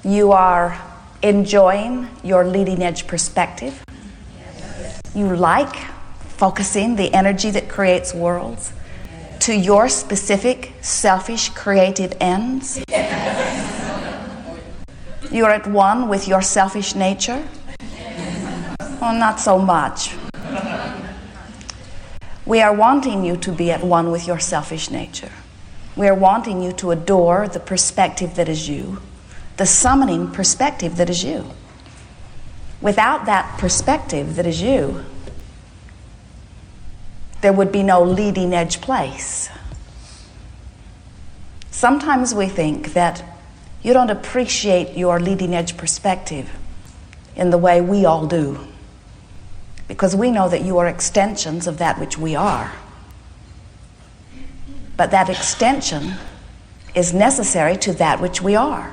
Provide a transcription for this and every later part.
You are enjoying your leading edge perspective. You like focusing the energy that creates worlds to your specific, selfish, creative ends. You're at one with your selfish nature. Well, not so much. We are wanting you to be at one with your selfish nature. We are wanting you to adore the perspective that is you, the summoning perspective that is you. Without that perspective that is you, there would be no leading edge place. Sometimes we think that you don't appreciate your leading edge perspective in the way we all do, because we know that you are extensions of that which we are. But that extension is necessary to that which we are.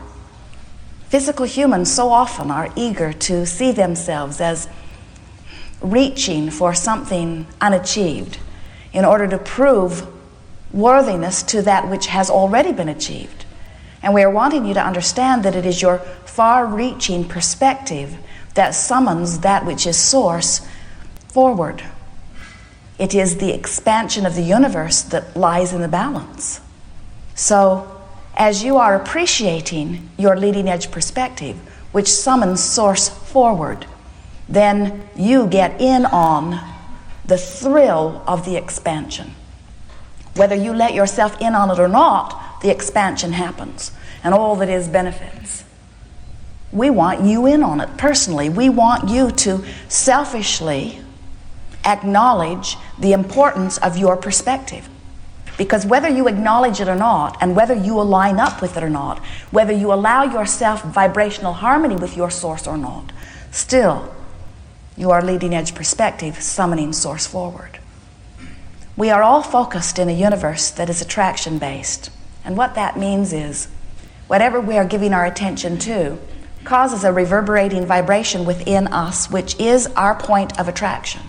Physical humans so often are eager to see themselves as reaching for something unachieved in order to prove worthiness to that which has already been achieved. And we are wanting you to understand that it is your far-reaching perspective that summons that which is source forward. It is the expansion of the universe that lies in the balance. So, as you are appreciating your leading edge perspective, which summons source forward, then you get in on the thrill of the expansion. Whether you let yourself in on it or not, the expansion happens, and all that is benefits. We want you in on it personally. We want you to selfishly acknowledge the importance of your perspective. Because whether you acknowledge it or not, and whether you align up with it or not, whether you allow yourself vibrational harmony with your source or not, still, you are leading edge perspective, summoning source forward. We are all focused in a universe that is attraction based. And what that means is, whatever we are giving our attention to causes a reverberating vibration within us, which is our point of attraction.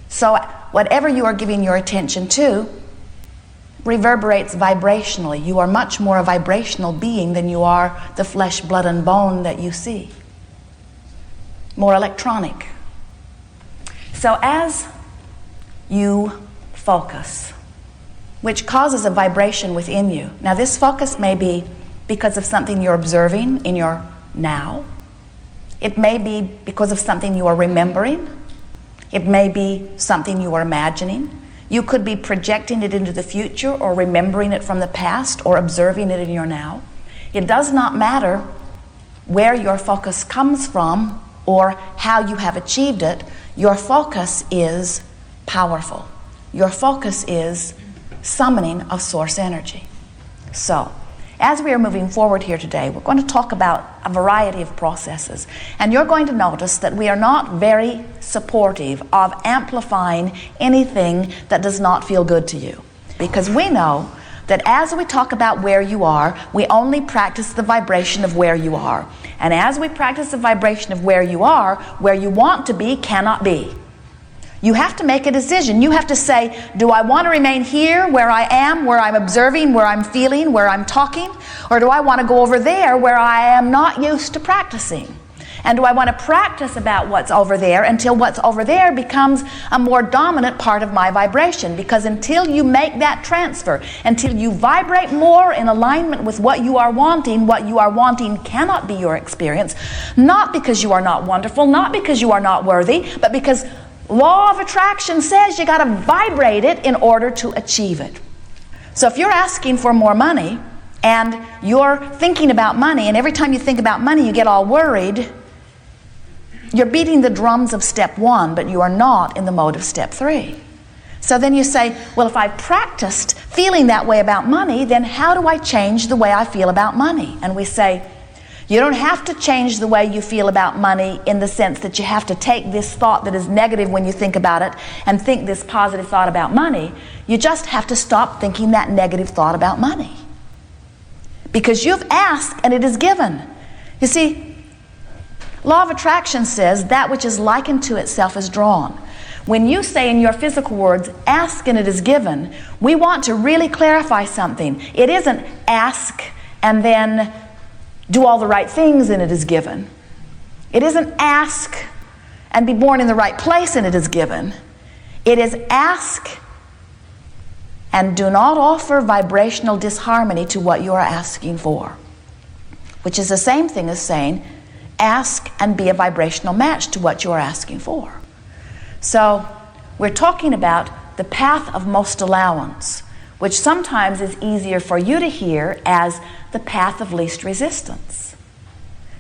So whatever you are giving your attention to reverberates vibrationally. You are much more a vibrational being than you are the flesh, blood, and bone that you see. More electronic. So as you focus, which causes a vibration within you. Now this focus may be because of something you're observing in your now. It may be because of something you are remembering. It may be something you are imagining. You could be projecting it into the future, or remembering it from the past, or observing it in your now. It does not matter where your focus comes from or how you have achieved it. Your focus is powerful. Your focus is summoning of source energy. So, as we are moving forward here today, we're going to talk about a variety of processes. And you're going to notice that we are not very supportive of amplifying anything that does not feel good to you. Because we know that as we talk about where you are, we only practice the vibration of where you are. And as we practice the vibration of where you are, where you want to be cannot be. You have to make a decision. You have to say, do I want to remain here where I am, where I'm observing, where I'm feeling, where I'm talking? Or do I want to go over there where I am not used to practicing? And do I want to practice about what's over there until what's over there becomes a more dominant part of my vibration? Because until you make that transfer, until you vibrate more in alignment with what you are wanting cannot be your experience. Not because you are not wonderful, not because you are not worthy, but because law of attraction says you got to vibrate it in order to achieve it. So if you're asking for more money and you're thinking about money, and every time you think about money you get all worried, you're beating the drums of step 1, but you are not in the mode of step 3. So then you say, well, if I practiced feeling that way about money, then how do I change the way I feel about money? And we say, you don't have to change the way you feel about money in the sense that you have to take this thought that is negative when you think about it and think this positive thought about money. You just have to stop thinking that negative thought about money. Because you've asked and it is given. You see, law of attraction says that which is likened to itself is drawn. When you say in your physical words, ask and it is given, we want to really clarify something. It isn't ask and then do all the right things and it is given. It isn't ask and be born in the right place and it is given. It is ask and do not offer vibrational disharmony to what you are asking for, which is the same thing as saying ask and be a vibrational match to what you are asking for. So we're talking about the path of most allowance, which sometimes is easier for you to hear as the path of least resistance.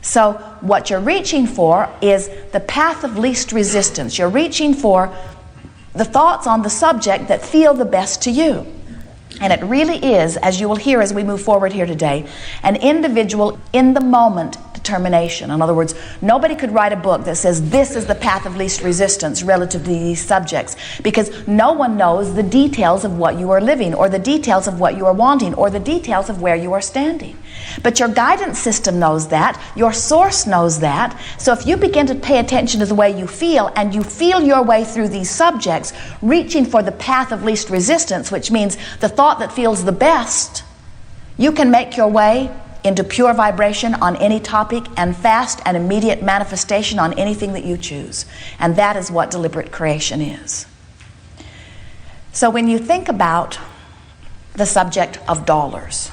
So what you're reaching for is the path of least resistance. You're reaching for the thoughts on the subject that feel the best to you. And it really is, as you will hear as we move forward here today, an individual in the moment determination. In other words, nobody could write a book that says this is the path of least resistance relative to these subjects, because no one knows the details of what you are living, or the details of what you are wanting, or the details of where you are standing. But your guidance system knows that, your source knows that. So if you begin to pay attention to the way you feel, and you feel your way through these subjects, reaching for the path of least resistance, which means the thought that feels the best, you can make your way into pure vibration on any topic and fast and immediate manifestation on anything that you choose. And that is what deliberate creation is. So when you think about the subject of dollars,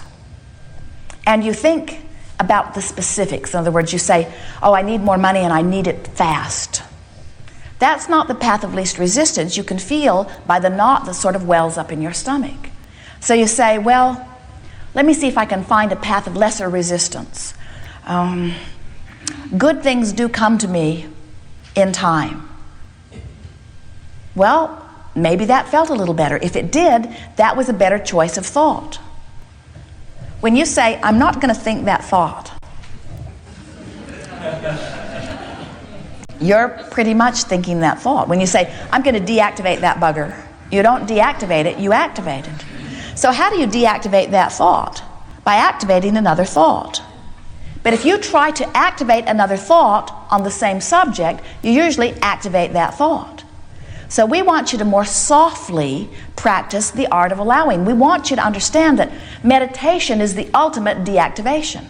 and you think about the specifics, in other words, you say, oh, I need more money and I need it fast. That's not the path of least resistance. You can feel by the knot that sort of wells up in your stomach. So you say, well, let me see if I can find a path of lesser resistance. Good things do come to me in time. Well, maybe that felt a little better. If it did, that was a better choice of thought. When you say, I'm not going to think that thought, you're pretty much thinking that thought. When you say, I'm going to deactivate that bugger, you don't deactivate it, you activate it. So how do you deactivate that thought? By activating another thought. But if you try to activate another thought on the same subject, you usually activate that thought. So we want you to more softly practice the art of allowing. We want you to understand that meditation is the ultimate deactivation.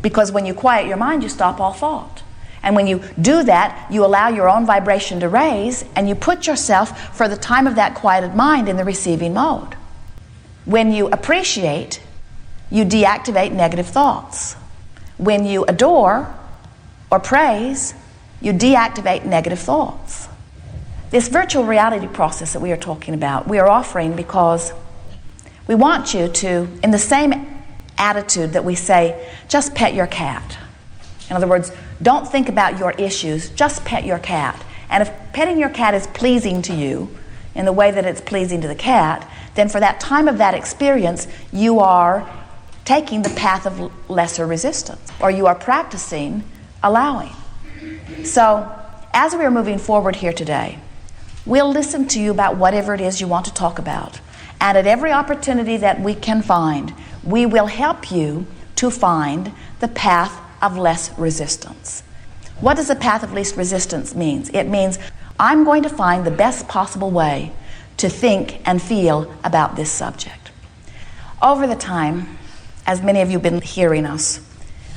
Because when you quiet your mind, you stop all thought. And when you do that, you allow your own vibration to raise, and you put yourself, for the time of that quieted mind, in the receiving mode. When you appreciate, you deactivate negative thoughts. When you adore or praise, you deactivate negative thoughts. This virtual reality process that we are talking about, we are offering because we want you to, in the same attitude that we say, just pet your cat. In other words, don't think about your issues, just pet your cat. And if petting your cat is pleasing to you, in the way that it's pleasing to the cat, then for that time of that experience, you are taking the path of lesser resistance, or you are practicing allowing. So, as we are moving forward here today, we'll listen to you about whatever it is you want to talk about. And at every opportunity that we can find, we will help you to find the path of less resistance. What does the path of least resistance mean? It means I'm going to find the best possible way to think and feel about this subject. Over the time, as many of you have been hearing us,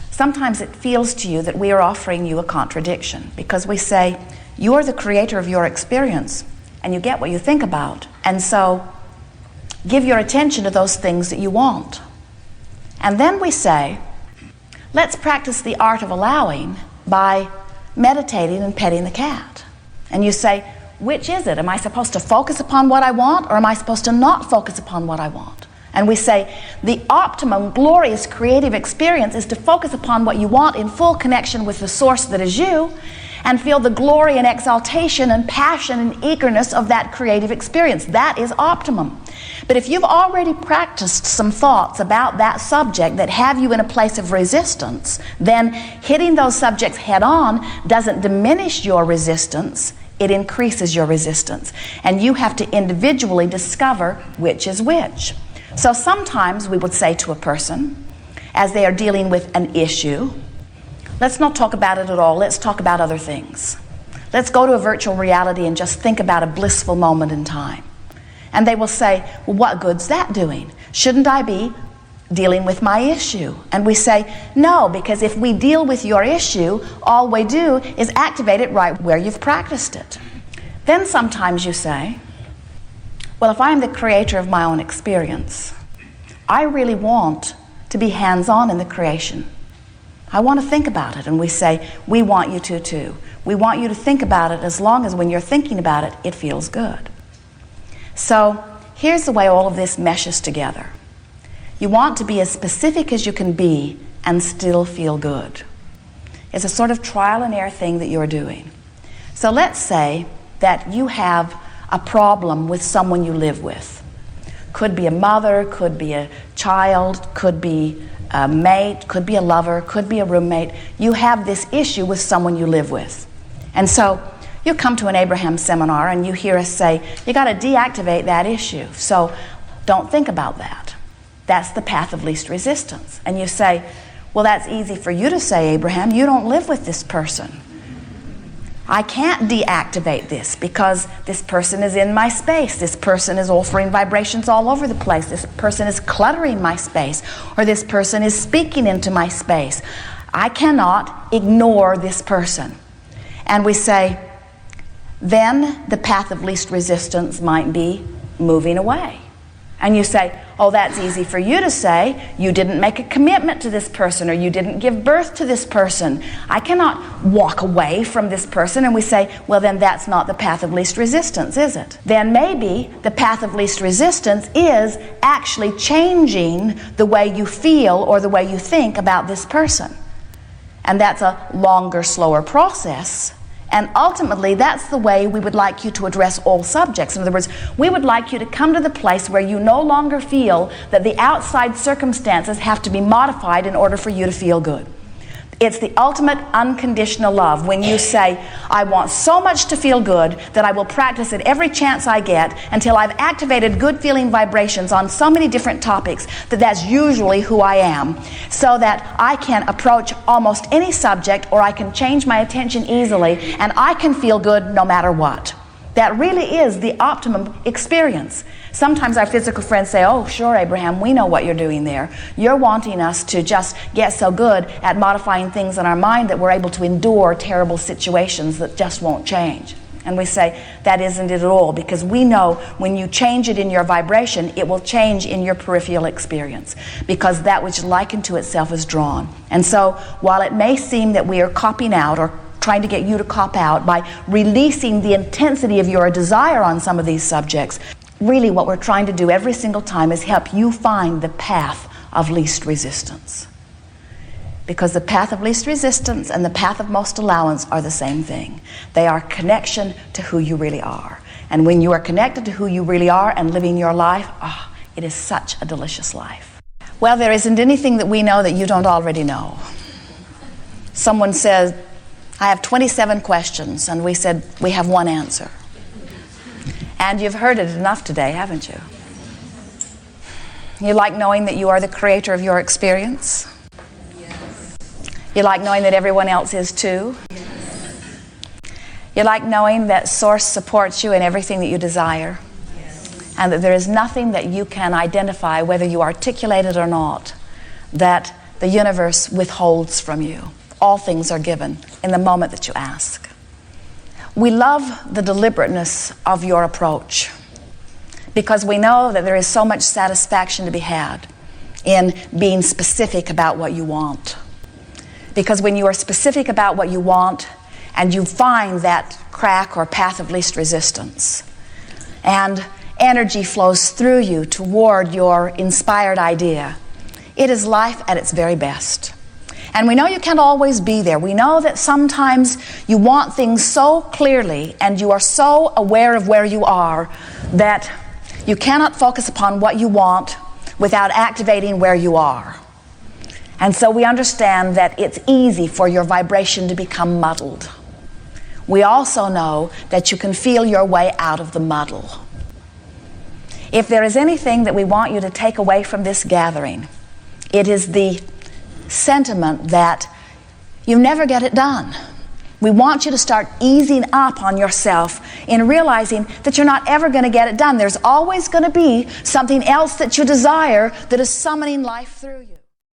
sometimes it feels to you that we are offering you a contradiction, because we say, you're the creator of your experience and you get what you think about, and so give your attention to those things that you want. And then we say, let's practice the art of allowing by meditating and petting the cat. And you say, which is it? Am I supposed to focus upon what I want, or am I supposed to not focus upon what I want? And we say, the optimum, glorious, creative experience is to focus upon what you want in full connection with the source that is you, and feel the glory and exaltation and passion and eagerness of that creative experience. That is optimum. But if you've already practiced some thoughts about that subject that have you in a place of resistance, then hitting those subjects head on doesn't diminish your resistance, it increases your resistance. And you have to individually discover which is which. So sometimes we would say to a person, as they are dealing with an issue, let's not talk about it at all, let's talk about other things. Let's go to a virtual reality and just think about a blissful moment in time. And they will say, well, what good's that doing? Shouldn't I be dealing with my issue. And we say, no, because if we deal with your issue, all we do is activate it right where you've practiced it. Then sometimes you say, well, if I'm the creator of my own experience, I really want to be hands-on in the creation. I want to think about it. And we say, we want you to too. We want you to think about it as long as when you're thinking about it, it feels good. So here's the way all of this meshes together. You want to be as specific as you can be and still feel good. It's a sort of trial and error thing that you're doing. So let's say that you have a problem with someone you live with. Could be a mother, could be a child, could be a mate, could be a lover, could be a roommate. You have this issue with someone you live with. And so you come to an Abraham seminar and you hear us say, you got to deactivate that issue. So don't think about that. That's the path of least resistance. And you say, well, that's easy for you to say, Abraham. You don't live with this person. I can't deactivate this because this person is in my space. This person is offering vibrations all over the place. This person is cluttering my space, or this person is speaking into my space. I cannot ignore this person. And we say, then the path of least resistance might be moving away. And you say, oh, that's easy for you to say. You didn't make a commitment to this person, or you didn't give birth to this person. I cannot walk away from this person. And we say, well, then that's not the path of least resistance, is it? Then maybe the path of least resistance is actually changing the way you feel or the way you think about this person. And that's a longer, slower process. And ultimately, that's the way we would like you to address all subjects. In other words, we would like you to come to the place where you no longer feel that the outside circumstances have to be modified in order for you to feel good. It's the ultimate unconditional love when you say, I want so much to feel good that I will practice it every chance I get until I've activated good feeling vibrations on so many different topics that that's usually who I am, so that I can approach almost any subject, or I can change my attention easily and I can feel good no matter what. That really is the optimum experience. Sometimes our physical friends say, oh, sure, Abraham, we know what you're doing there. You're wanting us to just get so good at modifying things in our mind that we're able to endure terrible situations that just won't change. And we say, that isn't it at all, because we know when you change it in your vibration, it will change in your peripheral experience, because that which is likened to itself is drawn. And so while it may seem that we are copping out or trying to get you to cop out by releasing the intensity of your desire on some of these subjects, really what we're trying to do every single time is help you find the path of least resistance. Because the path of least resistance and the path of most allowance are the same thing. They are connection to who you really are. And when you are connected to who you really are and living your life, it is such a delicious life. Well, there isn't anything that we know that you don't already know. Someone says, I have 27 questions, and we said, we have one answer. And you've heard it enough today, haven't you? You like knowing that you are the creator of your experience? Yes. You like knowing that everyone else is too? Yes. You like knowing that Source supports you in everything that you desire? Yes. And that there is nothing that you can identify, whether you articulate it or not, that the universe withholds from you. All things are given in the moment that you ask. We love the deliberateness of your approach, because we know that there is so much satisfaction to be had in being specific about what you want. Because when you are specific about what you want and you find that crack or path of least resistance, and energy flows through you toward your inspired idea, it is life at its very best. And we know you can't always be there. We know that sometimes you want things so clearly and you are so aware of where you are that you cannot focus upon what you want without activating where you are. And so we understand that it's easy for your vibration to become muddled. We also know that you can feel your way out of the muddle. If there is anything that we want you to take away from this gathering, it is the sentiment that you never get it done. We want you to start easing up on yourself in realizing that you're not ever going to get it done. There's always going to be something else that you desire that is summoning life through you.